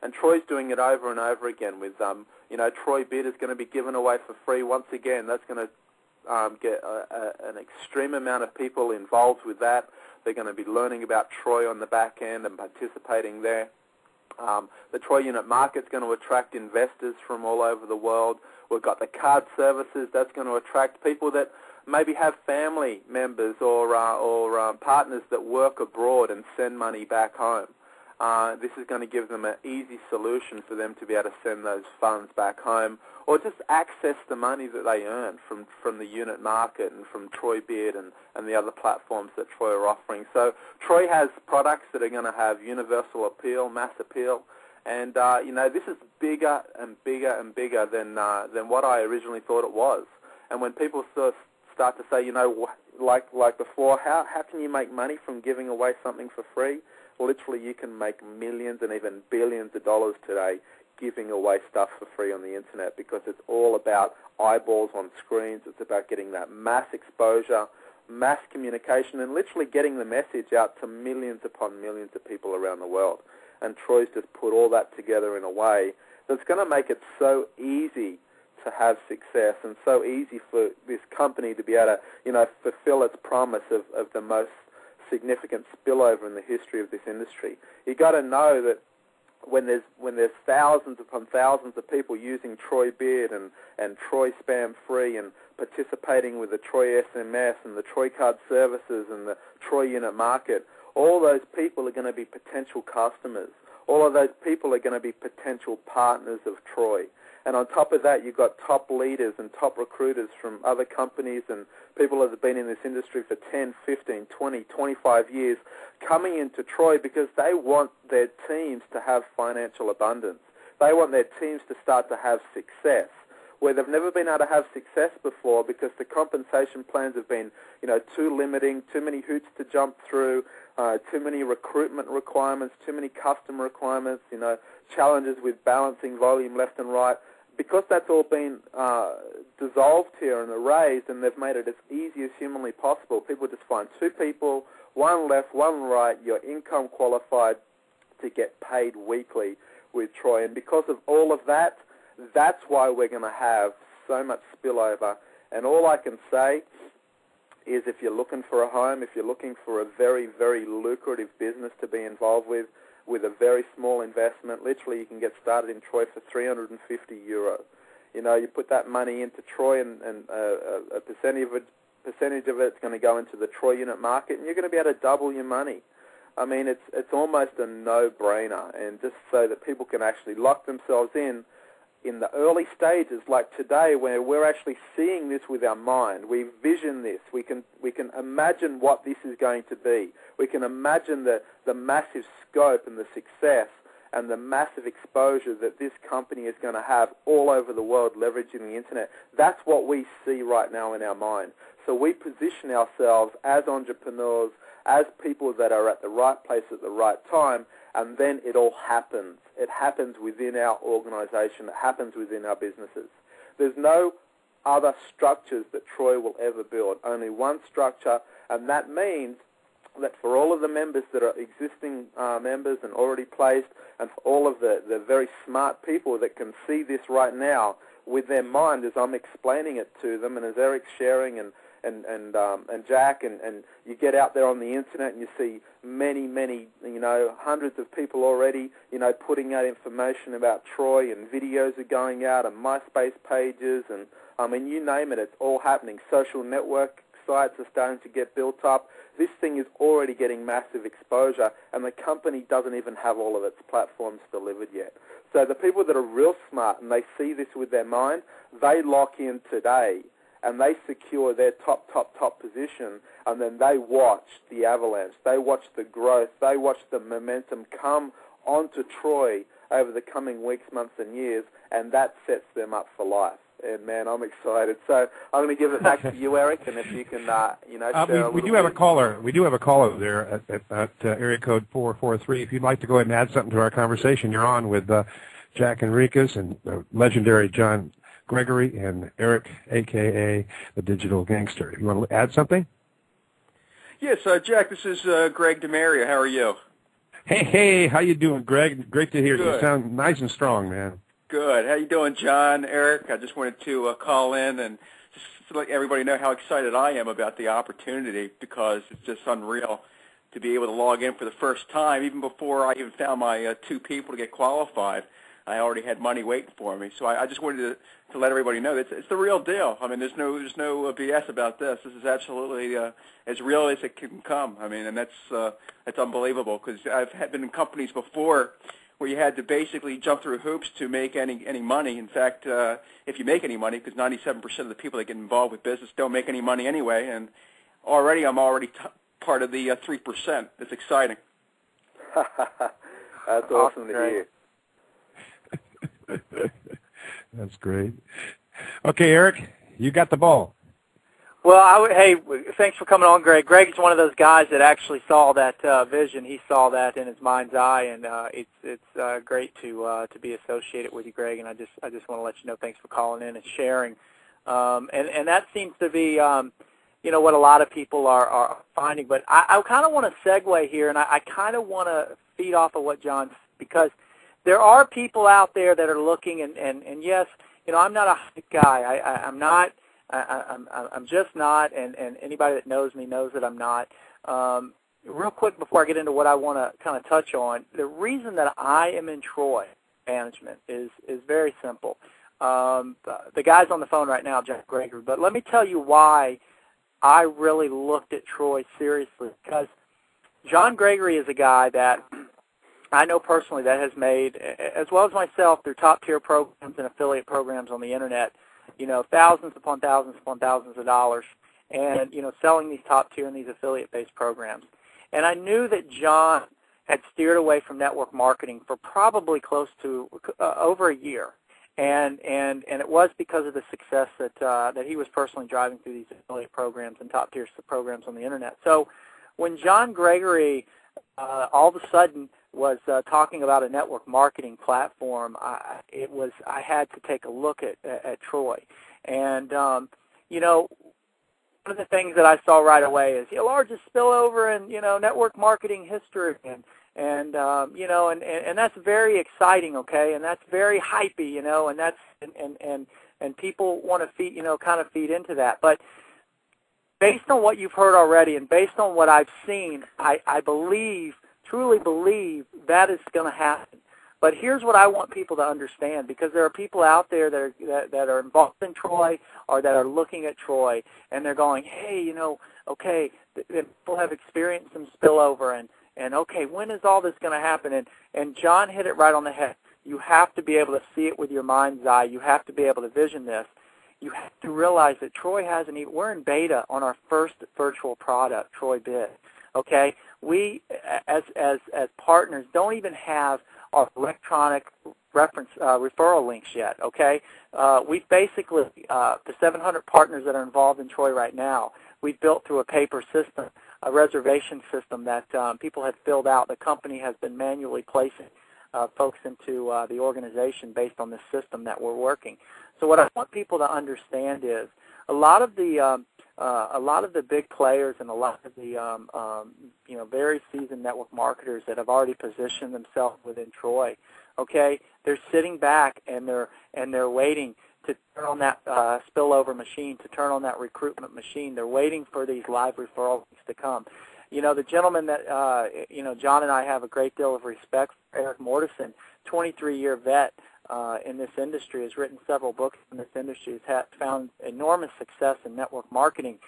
And Troy's doing it over and over again with, Troy Bid is going to be given away for free once again. That's going to get an extreme amount of people involved with that. They're going to be learning about Troy on the back end and participating there. The Troy unit market's going to attract investors from all over the world. We've got the card services. That's going to attract people that maybe have family members or partners that work abroad and send money back home. This is going to give them an easy solution for them to be able to send those funds back home or just access the money that they earn from the unit market and from Troy Beard and the other platforms that Troy are offering. So Troy has products that are going to have universal appeal, mass appeal, and this is bigger and bigger and bigger than what I originally thought it was. And when people start to say, like before, how can you make money from giving away something for free? Literally, you can make millions and even billions of dollars today giving away stuff for free on the internet because it's all about eyeballs on screens. It's about getting that mass exposure, mass communication, and literally getting the message out to millions upon millions of people around the world. And Troy's just put all that together in a way that's going to make it so easy to have success and so easy for this company to be able to, fulfill its promise of the most significant spillover in the history of this industry. You got to know that when there's thousands upon thousands of people using Troy Beard and Troy Spam Free and participating with the Troy SMS and the Troy Card Services and the Troy Unit Market, all those people are going to be potential customers. All of those people are going to be potential partners of Troy. And on top of that, you've got top leaders and top recruiters from other companies and people that have been in this industry for 10, 15, 20, 25 years coming into Troy because they want their teams to have financial abundance. They want their teams to start to have success where they've never been able to have success before because the compensation plans have been, too limiting, too many hoops to jump through, too many recruitment requirements, too many customer requirements, challenges with balancing volume left and right. Because that's all been dissolved here and erased and they've made it as easy as humanly possible, people just find two people, one left, one right, you're income qualified to get paid weekly with Troy. And because of all of that, that's why we're going to have so much spillover. And all I can say is if you're looking for a home, if you're looking for a very, very lucrative business to be involved with a very small investment, literally you can get started in Troy for €350. You put that money into Troy and a percentage of it's going to go into the Troy unit market and you're going to be able to double your money. I mean, it's almost a no-brainer, and just so that people can actually lock themselves in the early stages, like today, where we're actually seeing this with our mind. We vision this. We can imagine what this is going to be. We can imagine the massive scope and the success and the massive exposure that this company is going to have all over the world leveraging the internet. That's what we see right now in our mind. So we position ourselves as entrepreneurs, as people that are at the right place at the right time, and then it all happens. It happens within our organization. It happens within our businesses. There's no other structures that Troy will ever build, only one structure, and that means that for all of the members that are existing members and already placed, and for all of the very smart people that can see this right now with their mind as I'm explaining it to them and as Eric's sharing and Jack, and you get out there on the internet and you see many, hundreds of people already, putting out information about Troy, and videos are going out, and MySpace pages, and you name it, it's all happening. Social network sites are starting to get built up. This thing is already getting massive exposure, and the company doesn't even have all of its platforms delivered yet. So the people that are real smart and they see this with their mind, they lock in today, and they secure their top position, and then they watch the avalanche, they watch the growth, they watch the momentum come onto Troy over the coming weeks, months, and years, and that sets them up for life. And, man, I'm excited. So I'm going to give it back to you, Eric, and if you can, share we do have a caller. We do have a caller there at area code 443. If you'd like to go ahead and add something to our conversation, you're on with Jack Enriquez and legendary John Gregory and Eric, a.k.a. the Digital Gangster. You want to add something? Yes, Jack, this is Greg DeMaria. How are you? Hey, how you doing, Greg? Great to hear you. Good. You sound nice and strong, man. Good. How you doing, John, Eric? I just wanted to call in and just to let everybody know how excited I am about the opportunity, because it's just unreal to be able to log in for the first time. Even before I even found my 2 people to get qualified, I already had money waiting for me. So I just wanted to let everybody know that it's the real deal. I mean, there's no BS about this. This is absolutely as real as it can come. I mean, and that's unbelievable, because I've been in companies before where you had to basically jump through hoops to make any money. In fact, if you make any money, because 97% of the people that get involved with business don't make any money anyway, and I'm already part of the 3%. It's exciting. That's awesome to hear. That's great. Okay, Eric, you got the ball. Well, hey, thanks for coming on, Greg. Greg is one of those guys that actually saw that vision. He saw that in his mind's eye, and it's great to be associated with you, Greg. And I just want to let you know, thanks for calling in and sharing. And that seems to be what a lot of people are finding. But I kind of want to segue here, and I kind of want to feed off of what John said, because there are people out there that are looking, and yes, I'm not a hype guy. I'm not. I'm just not, and anybody that knows me knows that I'm not. Real quick before I get into what I want to kind of touch on, the reason that I am in Troy management is very simple. The guy's on the phone right now, John Gregory, but let me tell you why I really looked at Troy seriously, because John Gregory is a guy that I know personally that has made, as well as myself, through top-tier programs and affiliate programs on the Internet, thousands upon thousands of dollars, and, selling these top-tier and these affiliate-based programs. And I knew that John had steered away from network marketing for probably close to over a year. And it was because of the success that he was personally driving through these affiliate programs and top-tier programs on the Internet. So when John Gregory all of a sudden was talking about a network marketing platform, I had to take a look at Troy. And, one of the things that I saw right away is the largest spillover in, network marketing history. And that's very exciting, okay? And that's very hypey, and that's, and people want to feed, kind of feed into that. But based on what you've heard already and based on what I've seen, I truly believe that is going to happen. But here's what I want people to understand, because there are people out there that are involved in Troy or that are looking at Troy, and they're going, hey, okay, people have experienced some spillover, and okay, when is all this going to happen? And John hit it right on the head. You have to be able to see it with your mind's eye. You have to be able to vision this. You have to realize that Troy hasn't even, we're in beta on our first virtual product, Troy Bid. Okay, we as partners don't even have our electronic reference referral links yet. Okay, we've basically the 700 partners that are involved in Troy right now, we've built through a paper system, a reservation system that people have filled out. The company has been manually placing folks into the organization based on this system that we're working. So what I want people to understand is a lot of the big players and a lot of the very seasoned network marketers that have already positioned themselves within Troy, okay, they're sitting back and they're waiting to turn on that spillover machine, to turn on that recruitment machine. They're waiting for these live referrals to come. The gentleman that John and I have a great deal of respect for, Eric Mortison, 23-year vet in this industry, has written several books in this industry, has found enormous success in network marketing.